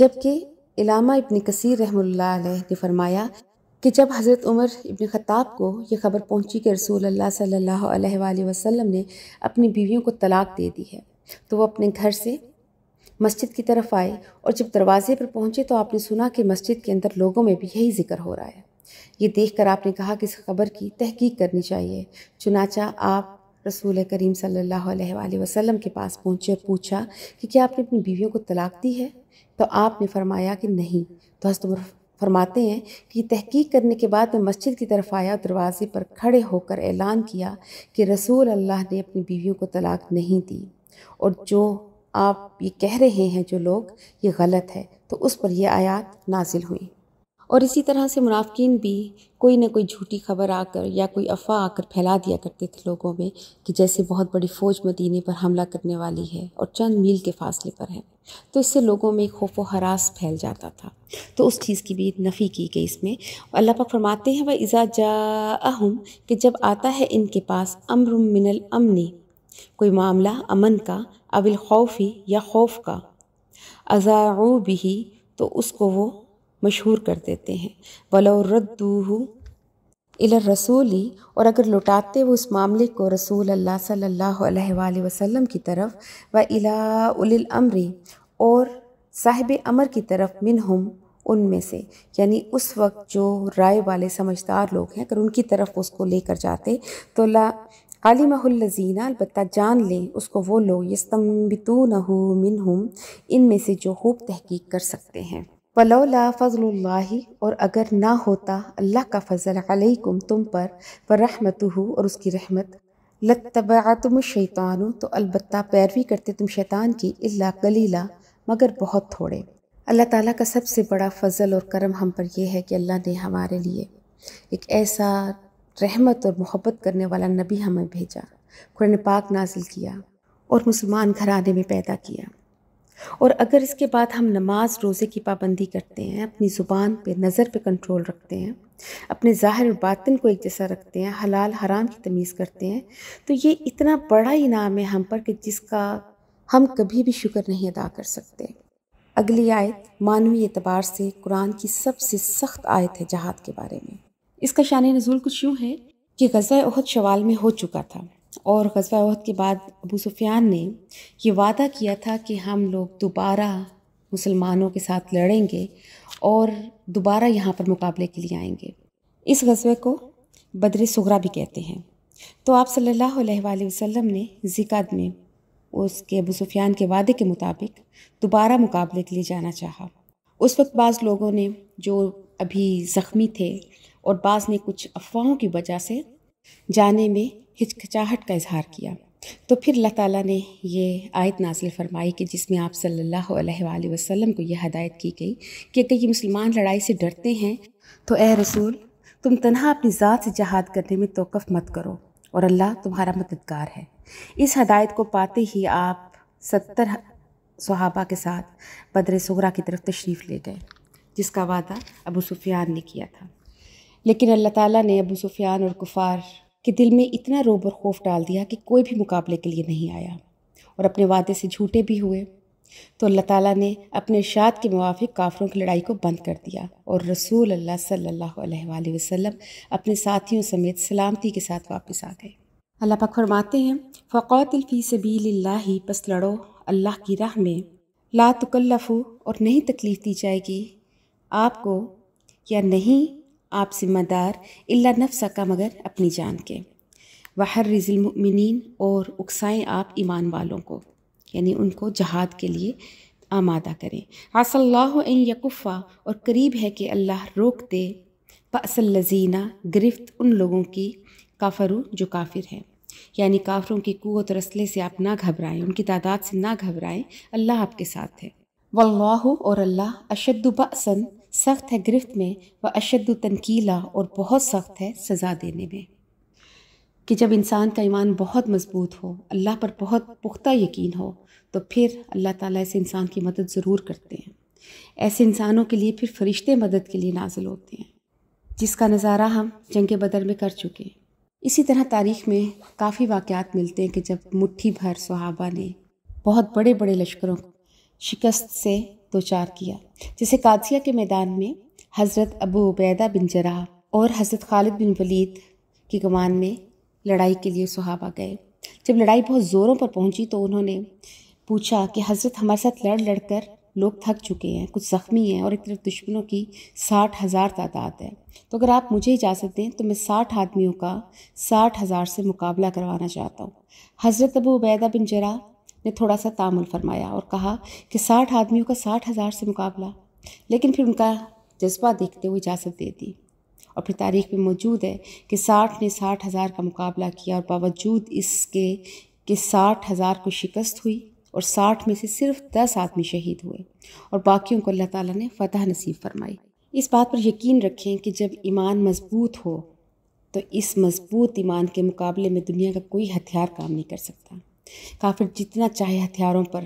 جبکہ علامہ ابن کثیر رحمہ اللہ علیہ نے فرمایا کہ جب حضرت عمر ابن خطاب کو یہ خبر پہنچی کہ رسول اللہ صلی اللہ علیہ وآلہ وسلم نے اپنی بیویوں کو طلاق دے دی ہے تو وہ اپنے گھر سے مسجد کی طرف آئے، اور جب دروازے پر پہنچے تو آپ نے سنا کہ مسجد کے اندر لوگوں میں بھی یہی ذکر ہو رہا ہے۔ یہ دیکھ کر آپ نے کہا کہ اس خبر کی تحقیق کرنی چاہیے۔ چنانچہ آپ رسول کریم صلی اللہ علیہ وآلہ وسلم کے پاس پہنچے اور پوچھا کہ کیا آپ نے اپنی بیویوں کو طلاق دی ہے؟ تو آپ نے فرمایا کہ نہیں۔ تو حضرت عمر فرماتے ہیں کہ تحقیق کرنے کے بعد میں مسجد کی طرف آیا اور دروازے پر کھڑے ہو کر اعلان کیا کہ رسول اللہ نے اپنی بیویوں کو طلاق نہیں دی، اور جو آپ یہ کہہ رہے ہیں جو لوگ، یہ غلط ہے۔ تو اس پر یہ آیات نازل ہوئیں۔ اور اسی طرح سے منافقین بھی کوئی نہ کوئی جھوٹی خبر آ کر یا کوئی افواہ آ کر پھیلا دیا کرتے تھے لوگوں میں کہ جیسے بہت بڑی فوج مدینے پر حملہ کرنے والی ہے اور چند میل کے فاصلے پر ہے، تو اس سے لوگوں میں خوف و ہراس پھیل جاتا تھا۔ تو اس چیز کی بھی نفی کی گئی اس میں۔ اللہ پاک فرماتے ہیں وَإِذَا جَاءَهُمْ کہ جب آتا ہے ان کے پاس امر من الامن کوئی معاملہ امن کا، او الخوف یا خوف کا، اذاعوا به تو اس کو وہ مشہور کر دیتے ہیں، وَلَوْ رَدُّوهُ إِلَى الرَّسُولِ اور اگر لوٹاتے وہ اس معاملے کو رسول اللہ صلی اللہ علیہ وآلہ وسلم کی طرف، وَإِلَىٰ أُولِي الْأَمْرِ اور صاحب امر کی طرف، منہم ان میں سے، یعنی اس وقت جو رائے والے سمجھدار لوگ ہیں، اگر ان کی طرف اس کو لے کر جاتے تو لا عَلِمَهُ الَّذِينَ البتہ جان لیں اس کو وہ لوگ يَسْتَنبِطُونَهُ مِنْهُمْ ان میں سے جو خوب تحقیق کر سکتے ہیں۔ وَلَوْلَا فَضْلُ اللَّهِ اور اگر نہ ہوتا اللہ کا فضل علیکم تم پر، وَرَحْمَتُهُ اور اس کی رحمت، لَاتَّبَعْتُمُ الشَّيْطَانُ تو البتہ پیروی کرتے تم شیطان کی، إِلَّا قَلِيلًا مگر بہت تھوڑے۔ اللہ تعالیٰ کا سب سے بڑا فضل اور کرم ہم پر یہ ہے کہ اللہ نے ہمارے لیے ایک ایسا رحمت اور محبت کرنے والا نبی ہمیں بھیجا، قرآن پاک نازل کیا اور مسلمان گھرانے میں پیدا کیا۔ اور اگر اس کے بعد ہم نماز روزے کی پابندی کرتے ہیں، اپنی زبان پہ نظر پہ کنٹرول رکھتے ہیں، اپنے ظاہر اور باطن کو ایک جیسا رکھتے ہیں، حلال حرام کی تمیز کرتے ہیں، تو یہ اتنا بڑا انعام ہے ہم پر کہ جس کا ہم کبھی بھی شکر نہیں ادا کر سکتے۔ اگلی آیت معنوی اعتبار سے قرآن کی سب سے سخت آیت ہے جہاد کے بارے میں۔ اس کا شان نزول کچھ یوں ہے کہ غزوہ احد شوال میں ہو چکا تھا، اور غزوہ احد کے بعد ابو سفیان نے یہ وعدہ کیا تھا کہ ہم لوگ دوبارہ مسلمانوں کے ساتھ لڑیں گے اور دوبارہ یہاں پر مقابلے کے لیے آئیں گے۔ اس غزوے کو بدر صغریٰ بھی کہتے ہیں۔ تو آپ صلی اللہ علیہ وآلہ وسلم نے ذی-قعدہ میں اس کے ابو سفیان کے وعدے کے مطابق دوبارہ مقابلے کے لیے جانا چاہا۔ اس وقت بعض لوگوں نے جو ابھی زخمی تھے اور بعض نے کچھ افواہوں کی وجہ سے جانے میں ہچکچاہٹ کا اظہار کیا، تو پھر اللہ تعالیٰ نے یہ آیت نازل فرمائی کہ جس میں آپ صلی اللہ علیہ وآلہ وسلم کو یہ ہدایت کی گئی کہ اگر یہ مسلمان لڑائی سے ڈرتے ہیں تو اے رسول تم تنہا اپنی ذات سے جہاد کرنے میں توقف مت کرو، اور اللہ تمہارا مددگار ہے۔ اس ہدایت کو پاتے ہی آپ 70 صحابہ کے ساتھ بدر صغریٰ کی طرف تشریف لے گئے، جس کا وعدہ ابو سفیان نے کیا تھا۔ لیکن اللہ تعالیٰ نے ابو سفیان اور کفار کے دل میں اتنا رعب اور خوف ڈال دیا کہ کوئی بھی مقابلے کے لیے نہیں آیا، اور اپنے وعدے سے جھوٹے بھی ہوئے۔ تو اللہ تعالیٰ نے اپنے ارشاد کے موافق کافروں کی لڑائی کو بند کر دیا، اور رسول اللہ صلی اللہ علیہ وآلہ وسلم اپنے ساتھیوں سمیت سلامتی کے ساتھ واپس آ گئے۔ اللہ پاک فرماتے ہیں فَقَاتِلْ فِي سَبِيلِ اللَّهِ پس لڑو اللہ کی راہ میں، لا تکلف اور نہیں تکلیف دی جائے گی آپ کو، یا نہیں آپ ذمہ دار، الا نفسک مگر اپنی جان کے، وحرز المؤمنین اور اکسائیں آپ ایمان والوں کو، یعنی ان کو جہاد کے لیے آمادہ کریں۔ عسى اللہ ان یکفا اور قریب ہے کہ اللہ روک دے، بأس الذین گرفت ان لوگوں کی، کافروا جو کافر ہیں، یعنی کافروں کی قوت اور اسلحے سے آپ نہ گھبرائیں، ان کی تعداد سے نہ گھبرائیں، اللہ آپ کے ساتھ ہے۔ واللہ اور اللہ اشد بأسا سخت ہے گرفت میں، و اشد تنکیلا اور بہت سخت ہے سزا دینے میں۔ کہ جب انسان کا ایمان بہت مضبوط ہو، اللہ پر بہت پختہ یقین ہو، تو پھر اللہ تعالیٰ ایسے انسان کی مدد ضرور کرتے ہیں۔ ایسے انسانوں کے لیے پھر فرشتے مدد کے لیے نازل ہوتے ہیں، جس کا نظارہ ہم جنگ بدر میں کر چکے ہیں۔ اسی طرح تاریخ میں کافی واقعات ملتے ہیں کہ جب مٹھی بھر صحابہ نے بہت بڑے بڑے لشکروں کو شکست سے دوچار کیا، جیسے قادسیہ کے میدان میں حضرت ابو عبیدہ بن جراح اور حضرت خالد بن ولید کی کمان میں لڑائی کے لیے صحابہ گئے۔ جب لڑائی بہت زوروں پر پہنچی تو انہوں نے پوچھا کہ حضرت ہمارے ساتھ لڑ لڑ کر لوگ تھک چکے ہیں، کچھ زخمی ہیں اور ایک طرف دشمنوں کی 60,000 تعداد ہے، تو اگر آپ مجھے اجازت دیں تو میں 60 آدمیوں کا 60,000 سے مقابلہ کروانا چاہتا ہوں۔ حضرت ابو عبیدہ بن جراح نے تھوڑا سا تامل فرمایا اور کہا کہ 60 آدمیوں کا 60,000 سے مقابلہ، لیکن پھر ان کا جذبہ دیکھتے ہوئے اجازت دے دی، اور پھر تاریخ میں موجود ہے کہ 60 نے 60,000 کا مقابلہ کیا اور باوجود اس کے کہ 60,000 کو شکست ہوئی اور 60 میں سے صرف 10 آدمی شہید ہوئے اور باقیوں کو اللہ تعالیٰ نے فتح نصیب فرمائی۔ اس بات پر یقین رکھیں کہ جب ایمان مضبوط ہو تو اس مضبوط ایمان کے مقابلے میں دنیا کا کوئی ہتھیار کام نہیں کر سکتا۔ کافر جتنا چاہے ہتھیاروں پر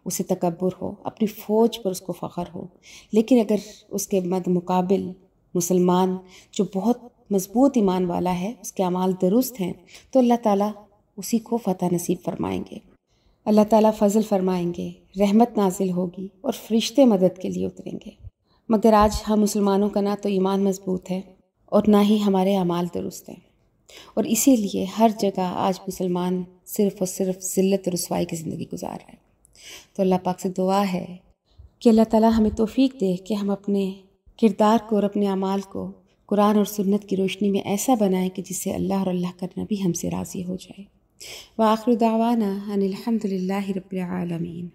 اسے تکبر ہو، اپنی فوج پر اس کو فخر ہو، لیکن اگر اس کے مد مقابل مسلمان جو بہت مضبوط ایمان والا ہے، اس کے اعمال درست ہیں، تو اللہ تعالیٰ اسی کو فتح نصیب فرمائیں گے، اللہ تعالیٰ فضل فرمائیں گے، رحمت نازل ہوگی اور فرشتے مدد کے لیے اتریں گے۔ مگر آج ہم مسلمانوں کا نہ تو ایمان مضبوط ہے اور نہ ہی ہمارے اعمال درست ہیں، اور اسی لیے ہر جگہ آج مسلمان صرف اور صرف ذلت اور رسوائی کی زندگی گزار رہا ہے۔ تو اللہ پاک سے دعا ہے کہ اللہ تعالیٰ ہمیں توفیق دے کہ ہم اپنے کردار کو اور اپنے اعمال کو قرآن اور سنت کی روشنی میں ایسا بنائیں کہ جس سے اللہ اور اللہ کا نبی ہم سے راضی ہو جائے۔ وآخر دعوانا ان الحمد للہ رب العالمین۔